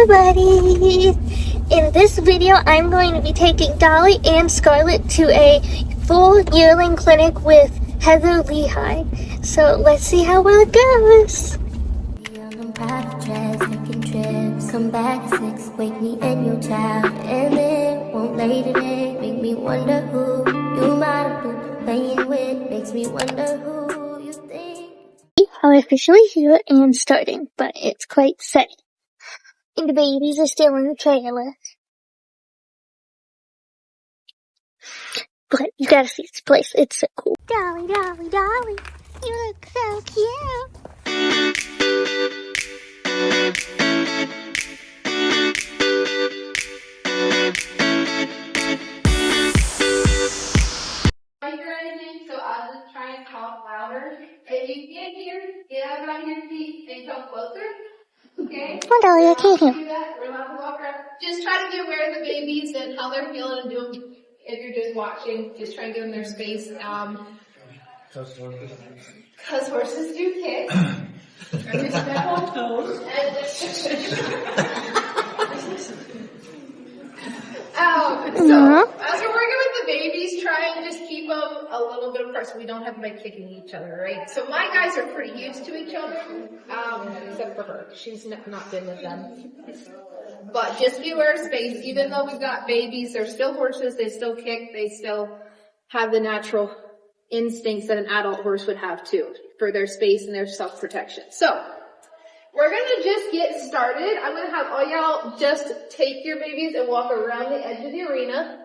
everybody! In this video, I'm going to be taking Dolly and Scarlet to a full yearling clinic with Heather Lehigh. So let's see how well it goes. I'm private jets, taking trips, come back at 6, wake me and your child, and then won't lay today, make me wonder who you might have been playing with, makes me wonder who you think. I'm officially here and starting, but it's quite sunny. And the babies are still in the trailer. But you gotta see this place, it's so cool. Dolly, Dolly, Dolly, you look so cute. I hear anything, so I'll just try and talk louder. If you can't hear, get out on your feet and come closer. Okay? Come on, Dolly, I can't hear. Do that. We're allowed to walk around. Just try to be aware of the babies and how they're feeling and do them. If you're just watching, just try and give them their space. Because horses do kick. And we step on toes. So, as we're working with the babies, try and just keep them a little bit apart so we don't have them like kicking each other, right? So my guys are pretty used to each other, except for her. She's not been with them. But just be aware of space. Even though we've got babies, they're still horses, they still kick, they still have the natural instincts that an adult horse would have too, for their space and their self-protection. So, we're gonna just get started. I'm gonna have all y'all just take your babies and walk around the edge of the arena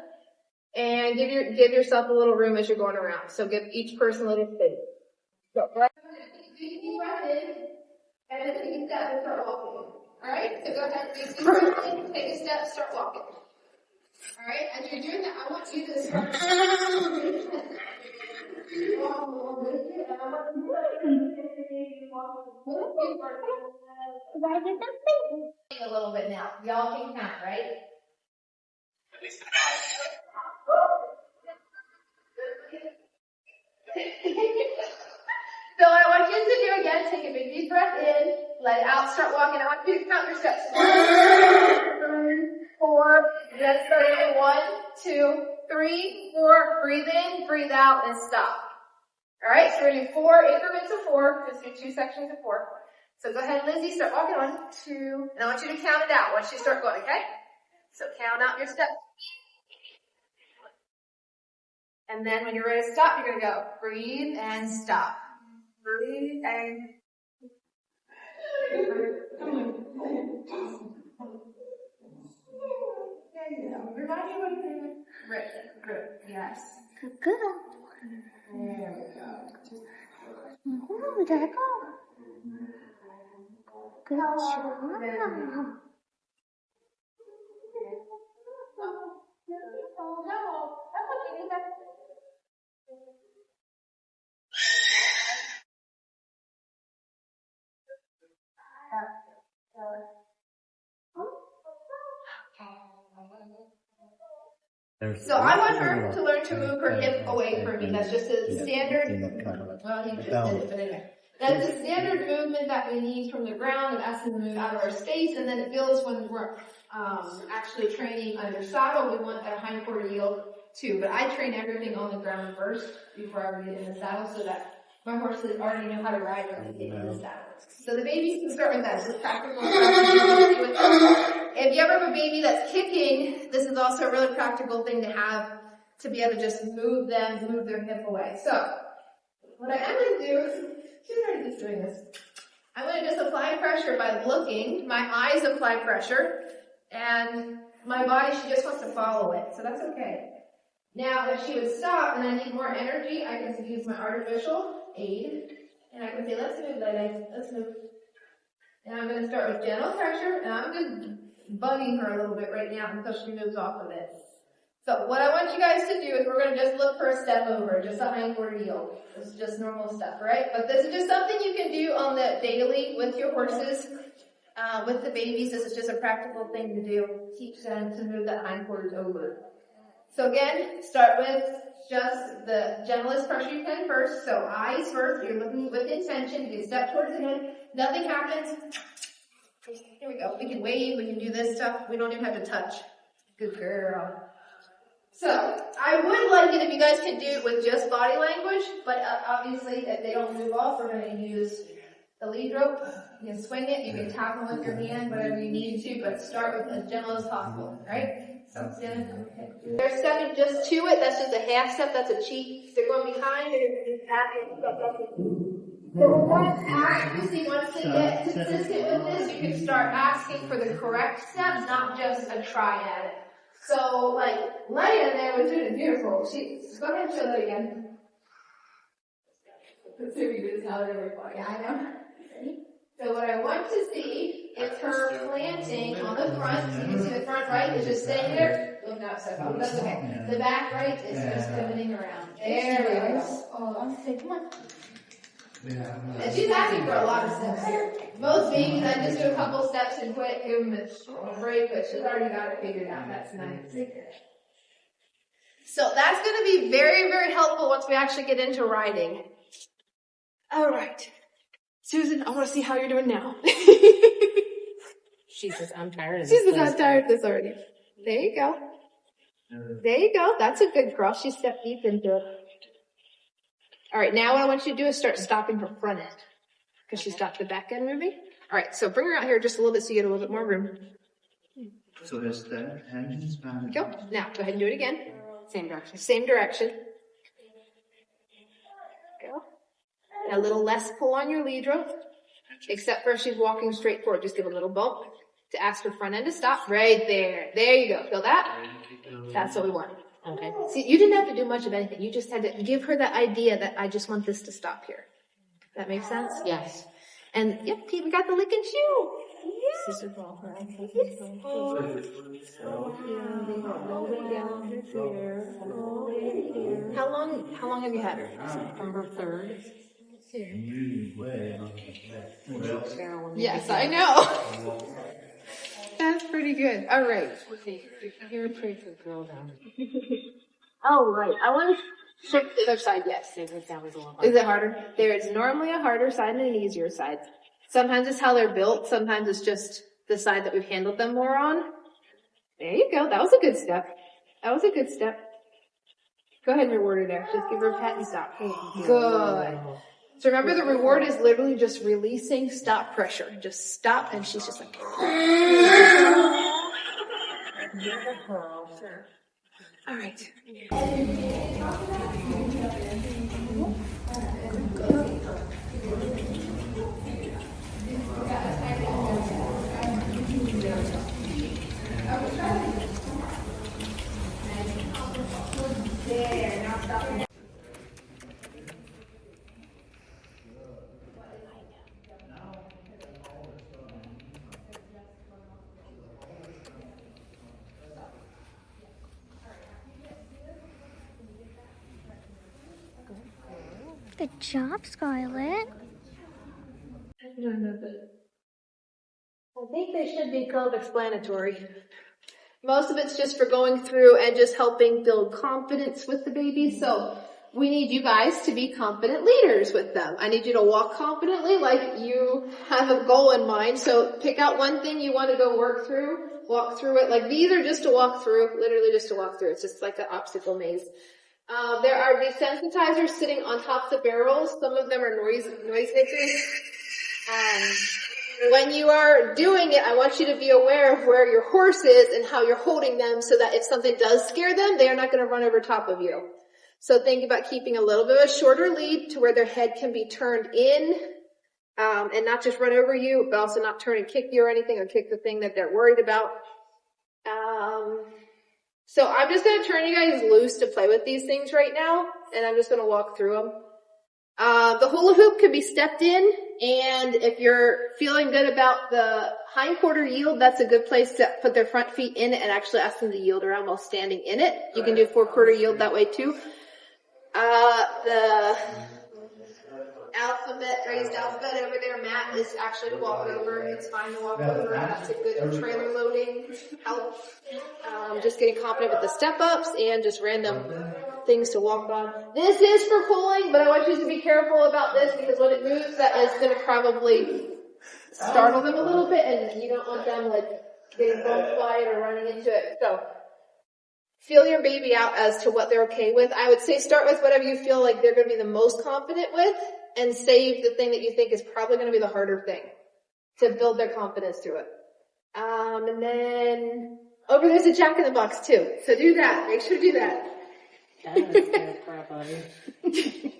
and give yourself a little room as you're going around. So give each person a little space. Go, right? Deep breath in, and then take a step and start walking. Alright? So go ahead, take a breath in, take a step, start walking. Alright? As you're doing that, I want you to start a little bit now. Y'all can count, right? So what I want you to do again, take a big deep breath in, let it out, start walking. I want you to count your steps. 1, 3, 4, then start again. 1, 2, 3, 4, breathe in, breathe out, and stop. Alright, so we're going to do 4 increments of 4, just do 2 sections of 4. So go ahead, Lizzie, start walking. 1, 2, and I want you to count it out once you start going, okay? So count out your steps. And then when you're ready to stop, you're going to go breathe and stop. Breathe and remind me what you're doing. Right, good, yes. Good. There we go. Ooh, there I go. Good job. So I want her to learn to move her hip away from me. That's just a standard, well, he just did it, but anyway. That's a standard movement that we need from the ground and asking to move out of our space, and then it feels when we're actually training under saddle, we want a hindquarter yield too. But I train everything on the ground first before I get in the saddle so that my horses already know how to ride when they get in the saddle. So the babies can start with that. It's practical stuff. If you ever have a baby that's kicking, this is also a really practical thing to have to be able to just move their hip away. So, what I am going to do, she's already just doing this. I'm going to just apply pressure by looking. My eyes apply pressure, and my body, she just wants to follow it, so that's okay. Now, if she would stop and I need more energy, I can use my artificial aid, and I can say, let's move, Lele, let's move. And I'm going to start with gentle pressure, and I'm just bugging her a little bit right now until she moves off of it. So what I want you guys to do is we're going to just look for a step over, just a hindquarter yield. This is just normal stuff, right? But this is just something you can do on the daily with your horses, with the babies. This is just a practical thing to do. Teach them to move that hindquarters over. So again, start with just the gentlest pressure you can first. So eyes first, you're looking with intention, you step towards the head, nothing happens. Here we go. We can wave, we can do this stuff. We don't even have to touch. Good girl. So, I would like it if you guys could do it with just body language, but obviously if they don't move off, we're going to use the lead rope. You can swing it, you can tap them with your hand, whatever you need to, but start with as gentle as possible, right? They're stepping just to it, that's just a half step, that's a cheat. They're going behind, they're just tapping. So we're going to actually, once they get consistent with this, you can start asking for the correct steps, not just a try at it. So, like, Leia there was doing it beautiful. Go ahead and show that again. Let's see if we do this now that everybody. Yeah, I know. Ready? So what I want to see is her planting on the front. So you can see the front right is just staying there. Look now, so that's okay. The back right is just pivoting around. There we go. Oh, okay, come on. And she's asking for a lot of steps here. Most babies, I just do a couple steps and quit, give them a break, but she's already got it figured out. That's nice. So that's going to be very, very helpful once we actually get into riding. All right. Susan, I want to see how you're doing now. She says, I'm tired of this. She says, I'm tired of this already. There you go. There you go. That's a good girl. She stepped deep into it. All right, now what I want you to do is start stopping her front end because she's got the back end moving. All right, so bring her out here just a little bit so you get a little bit more room. So is that hand back? Go. Now, go ahead and do it again. Same direction. Same direction. Go. And a little less pull on your lead rope, except for if she's walking straight forward. Just give a little bump to ask her front end to stop. Right there. There you go. Feel that? That's what we want. Okay. See, you didn't have to do much of anything. You just had to give her the idea that I just want this to stop here. That makes sense? Yes. And, yep, we got the lick and chew. Yeah. Sister ball. How long have you had her? September 3rd. Yes, I know. That's pretty good. All right. You're a pretty good girl down. Oh, right. I want to shift the other side, yes. That was a little Is it harder? There is normally a harder side and an easier side. Sometimes it's how they're built. Sometimes it's just the side that we've handled them more on. There you go. That was a good step. That was a good step. Go ahead and reward her there. Just give her a pat and stop. Good. So remember, the reward is literally just releasing stop pressure. Just stop, and she's just like. All right. There, now stop. Good job, Scarlet. I think they should be self-explanatory. Most of it's just for going through and just helping build confidence with the baby. So we need you guys to be confident leaders with them. I need you to walk confidently like you have a goal in mind. So pick out one thing you want to go work through, walk through it. Like these are just to walk through, literally just to walk through. It's just like an obstacle maze. There are desensitizers sitting on top of the barrels. Some of them are noise makers. When you are doing it, I want you to be aware of where your horse is and how you're holding them so that if something does scare them, they are not going to run over top of you. So think about keeping a little bit of a shorter lead to where their head can be turned in, and not just run over you, but also not turn and kick you or anything, or kick the thing that they're worried about. So I'm just going to turn you guys loose to play with these things right now, and I'm just going to walk through them. The hula hoop can be stepped in, and if you're feeling good about the hindquarter yield, that's a good place to put their front feet in it and actually ask them to yield around while standing in it. You can do four-quarter yield that way too. The raised alphabet over there, Matt, is actually to walk over. It's fine to walk over. That's a good trailer loading help. Just getting confident with the step-ups and just random things to walk on. This is for pulling, but I want you to be careful about this because when it moves, that is going to probably startle them a little bit, and you don't want them like getting bumped by it or running into it. So feel your baby out as to what they're okay with. I would say start with whatever you feel like they're going to be the most confident with, and save the thing that you think is probably going to be the harder thing to build their confidence through it. And then over there's a Jack-in-the-Box too. So do that. Make sure to do that. That is the crap out of you.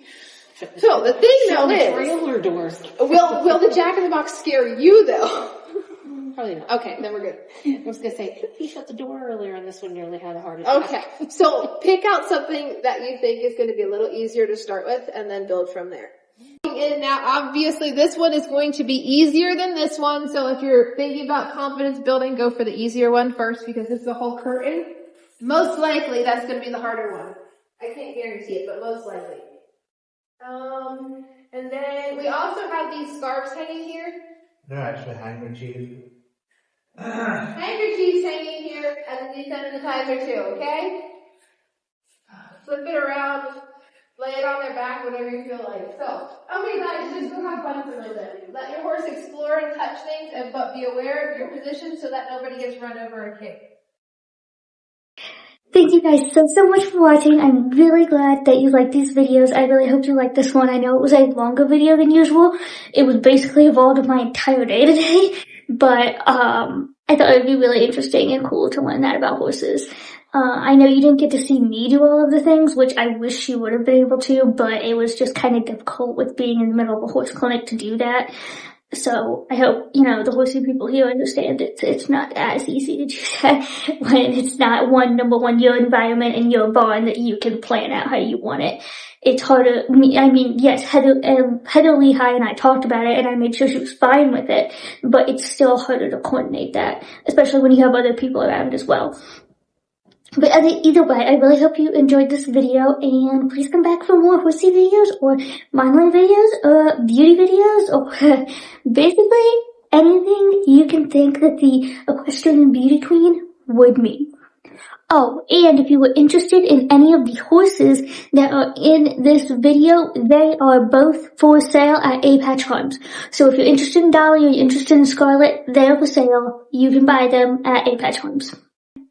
So the thing though is, trailer doors. will the Jack-in-the-Box scare you though? Probably not. Okay, then we're good. I was gonna say, he shut the door earlier and this one nearly had a heart attack. Okay, so pick out something that you think is going to be a little easier to start with and then build from there. And now obviously this one is going to be easier than this one, so if you're thinking about confidence building, go for the easier one first because it's the whole curtain. Most likely that's going to be the harder one. I can't guarantee it, but most likely. And then we also have these scarves hanging here. They're actually handkerchiefs. Handkerchiefs hanging here as a desensitizer too, okay? Flip it around, lay it on their back, whatever you feel like. So, okay guys, just go have fun for a little bit. Let your horse explore and touch things, but be aware of your position so that nobody gets run over or kicked. Thank you guys so much for watching. I'm really glad that you liked these videos. I really hope you liked this one. I know it was a longer video than usual. It was basically involved in my entire day today, but I thought it would be really interesting and cool to learn that about horses. I know you didn't get to see me do all of the things, which I wish you would have been able to, but it was just kind of difficult with being in the middle of a horse clinic to do that. So I hope, the horsey people here understand it's not as easy to do that when it's not number one, your environment and your barn that you can plan out how you want it. It's harder. Yes, Heather Lehigh and I talked about it and I made sure she was fine with it, but it's still harder to coordinate that, especially when you have other people around as well. But either way, I really hope you enjoyed this video, and please come back for more horsey videos, or modeling videos, or beauty videos, or basically anything you can think that the equestrian beauty queen would mean. Oh, and if you were interested in any of the horses that are in this video, they are both for sale at Apex Farms. So if you're interested in Dolly or you're interested in Scarlet, they're for sale. You can buy them at Apex Farms.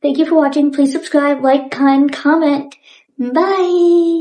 Thank you for watching. Please subscribe, like, comment. Bye!